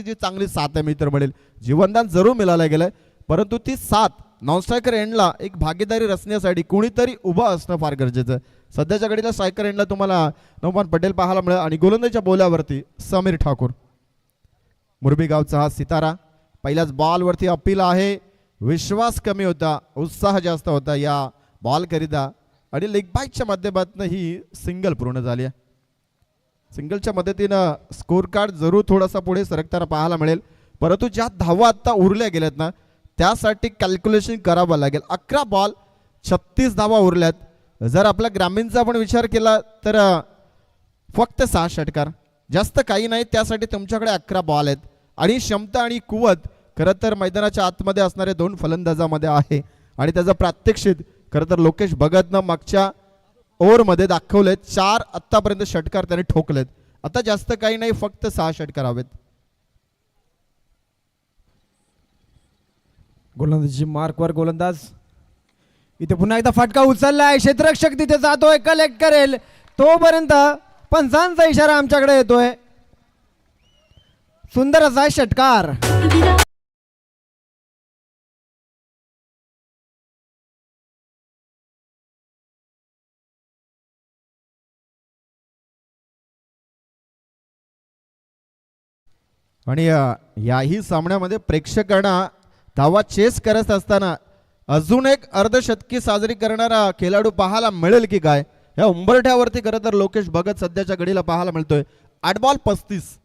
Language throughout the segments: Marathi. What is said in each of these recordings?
जी चांगली साथ आहे मित्र मिळेल, जीवनदान जरूर मिळालं गेलंय, परंतु ती साथ नॉन स्ट्रायकर एंडला एक भागीदारी रचण्यासाठी कोणीतरी उभा असणं फार गरजेचं आहे. सध्याच्या घडीला स्ट्रायकर एंडला तुम्हाला नवमान पटेल पाहायला मिळेल आणि गोलंदाजीच्या बोल्यावरती समीर ठाकूर. मुरबी गावचा हा सितारा पहिल्याच बॉलवरती अपील आहे. विश्वास कमी होता, उत्साह जास्त होता या बॉल करिता आणि लेग बाईटच्या माध्यमातून ही सिंगल पूर्ण झाली आहे. सिंगलच्या मदतीनं स्कोर कार्ड जरूर थोडासा पुढे सरकताना पाहायला मिळेल, परंतु ज्या धावा आता उरल्या गेल्यात ना त्यासाठी कॅल्क्युलेशन करावं लागेल. 11 बॉल 36 धावा उरल्यात. जर आपला ग्रामीणचा पण विचार केला तर फक्त 6 षटकार, जास्त काही नाही. त्यासाठी तुमच्याकडे 11 बॉल आहेत आणि क्षमता आणि कुवत खरं तर मैदानाच्या आतमध्ये असणारे 2 फलंदाजामध्ये आहे आणि त्याचं प्रात्यक्षिक खरं तर लोकेश भगतनं मागच्या ओव्हरमध्ये दाखवलेत. 4 आत्तापर्यंत षटकार त्याने ठोकलेत. आता जास्त काही नाही, फक्त 6 षटकार हवेत. गोलंदाजी मार्कवर गोलंदाज इथे पुन्हा एकदा फटका उचललाय. क्षेत्ररक्षक तिथे जातोय, कलेक्ट करेल तोपर्यंत पंचांचा इशारा आमच्याकडे येतोय. सुंदर असा षटकार. आणि याही सामन्यामध्ये प्रेक्षकांना धावा चेस करत असताना अजून एक अर्धशतकी साजरी करणारा खेळाडू पाहायला मिळेल की काय, या उंबरठ्यावरती खरं तर लोकेश भगत सध्याच्या घडीला पाहायला मिळतोय. 8 बॉल 35.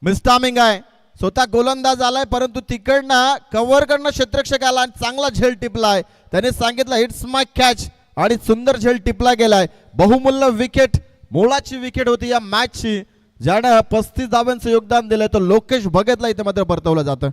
मिस्टामिंग आहे, स्वतः गोलंदाज आलाय परंतु तिकडनं कव्हर करणं क्षेत्ररक्षक आला आणि चांगला झेल टिपलाय. त्याने सांगितलं इट्स माय कॅच आणि सुंदर झेल टिपला गेलाय. बहुमूल्य विकेट, मोलाची विकेट होती या मॅचची, ज्यानं 35 धावांचं योगदान दिलंय. तो लोकेश भगतला इथे मात्र परतवलं जातं.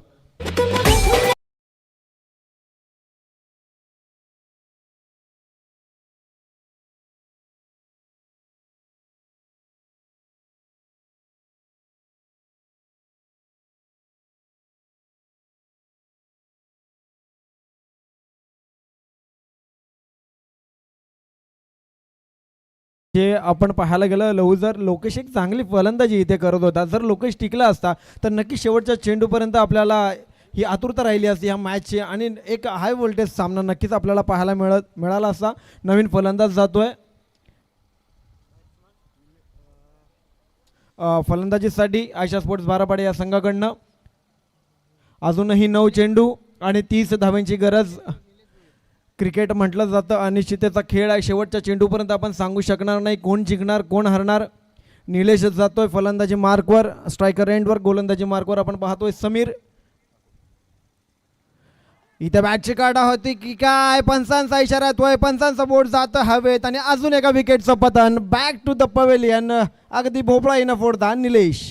जे आपण पाहायला गेलं लवजर लोकेश एक चांगली फलंदाजी इथे करत होता. जर लोकेश टिकला असता तर नक्की शेवटच्या चेंडूपर्यंत आपल्याला ही आतुरता राहिली असती ह्या मॅचची आणि एक हाय व्होल्टेज सामना नक्कीच आपल्याला पाहायला मिळाला असता. नवीन फलंदाज जातोय. फलंदाजीसाठी आयशा स्पोर्ट्स बारापाडे या संघाकडनं अजूनही 9 चेंडू आणि 30 धावांची गरज. क्रिकेट म्हटलं जातं अनिश्चिततेचा खेळ आहे. शेवटच्या चेंडूपर्यंत आपण सांगू शकणार नाही कोण जिंकणार कोण हरणार. निलेश जातोय फलंदाजी मार्कवर, स्ट्रायकर एंडवर. गोलंदाजी मार्कवर आपण पाहतोय समीर. इथे बॅटची काढा होती की काय, पंचांचा इशारा येतोय. पंचांचा बोर्ड जात हवेत आणि अजून एका विकेटचं पतन. Back to the pavilion. अगदी भोपळा येणं फोडता निलेश.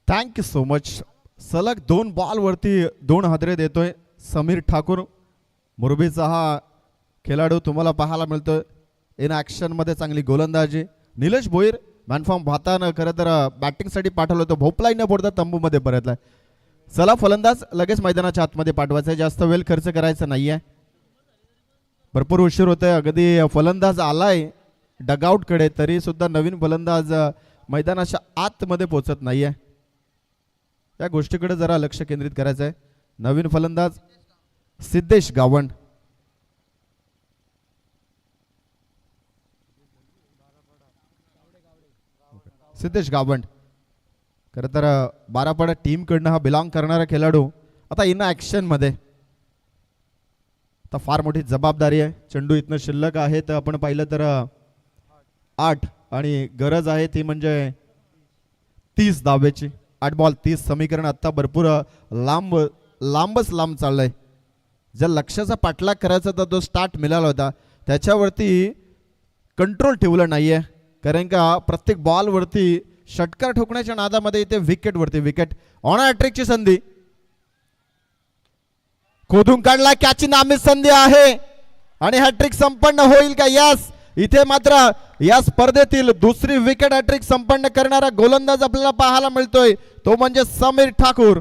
Thank you so much. सलग 2 बॉलवरती 2 हादरे देतोय समीर ठाकूर. मुरबीचा हा खेळाडू तुम्हाला पाहायला मिळतोय इन ॲक्शनमध्ये. चांगली गोलंदाजी. निलेश भोईर मॅनफॉर्म भातानं खरं तर बॅटिंगसाठी पाठवलं होतं, भोपलाई न पडता तंबूमध्ये परतलाय. चला फलंदाज लगेच मैदानाच्या आतमध्ये पाठवायचं आहे, जास्त वेळ खर्च करायचा नाही आहे. भरपूर उशीर होतोय. अगदी फलंदाज आलाय डगआउटकडे तरी सुद्धा नवीन फलंदाज मैदानाच्या आतमध्ये पोहोचत नाही आहे. या गोष्टीकडे जरा लक्ष केंद्रित करायचं आहे. नवीन फलंदाज सिद्धेश गावंड. सिद्धेश गावंड खरं तर बारापाडा टीमकडनं हा बिलॉंग करणारा खेळाडू आता इन ॲक्शनमध्ये. आता फार मोठी जबाबदारी आहे. चेंडू इथनं शिल्लक आहे तर आपण पाहिलं तर 8 आणि गरज आहे ती म्हणजे 30 धावेची. 8 बॉल 30 समीकरण आता भरपूर लांबच लांब चाललंय. ज्या लक्ष्याचा पाठलाग करायचा तर तो स्टार्ट मिळाला होता त्याच्यावरती कंट्रोल ठेवलं नाहीये, कारण का प्रत्येक बॉलवरती षटकार ठोकण्याच्या नादामध्ये इथे विकेटवरती विकेट. ऑन हॅट्रिकची संधी खोदून काढला, कॅची नामी संधी आहे. आणि हॅट्रिक संपन्न होईल का? यस, इथे मात्र या स्पर्धेतील दुसरी विकेट हॅट्रिक संपन्न करणारा गोलंदाज आपल्याला पाहायला मिळतोय, तो म्हणजे समीर ठाकूर.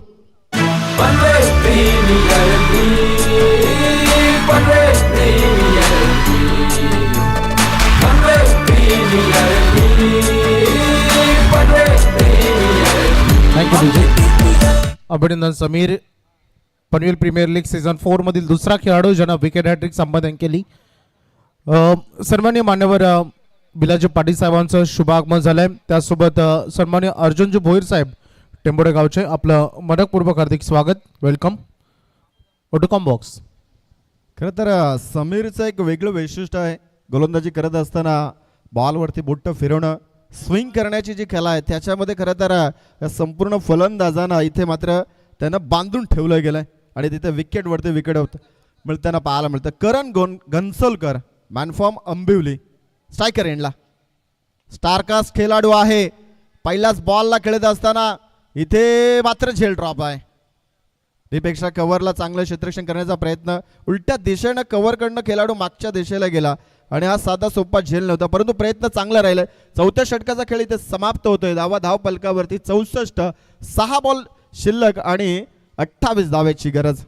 अभिनंदन Sameer. Panvel premier league season 4 मधील दुसरा खेळाडू ज्यानं विकेट हॅट्रिक संपादन केली. सन्मान्य मान्यवर बिलाजी पाटील साहेबांचं शुभ आगमन झालंय. त्यासोबत सन्मान्य अर्जुनजी भोईर साहेब टेंबोडे गावचे आपलं मनपूर्वक हार्दिक स्वागत. Welcome Autocom box. खरं तर समीरचं एक वेगळं वैशिष्ट्य आहे. गोलंदाजी करत असताना बॉलवरती बोट फिरवणं, स्विंग करण्याची जी कला आहे त्याच्यामध्ये खरं तर या संपूर्ण फलंदाजांना इथे मात्र त्यानं बांधून ठेवलं गेलं आहे आणि तिथे विकेटवरती विकेट मिळताना पाहायला मिळतं. करण घनसोलकर मॅन फ्रॉम अंबिवली स्ट्रायकर एंडला स्टारकास्ट खेळाडू आहे. पहिल्याच बॉलला खेळत असताना इथे मात्र झेल ड्रॉप आहे. त्यापेक्षा कव्हरला चांगलं क्षेत्ररक्षण करण्याचा प्रयत्न, उलट्या दिशेनं कव्हर कडनं खेळाडू मागच्या दिशेला गेला आणि हा साधा सोपा झेल नव्हता, परंतु प्रयत्न चांगला राहिला. चौथ्या षटकाचा खेळ इथे समाप्त होतोय. धाव फलकावरती 64, 6 बॉल शिल्लक आणि 28 धावेची गरज.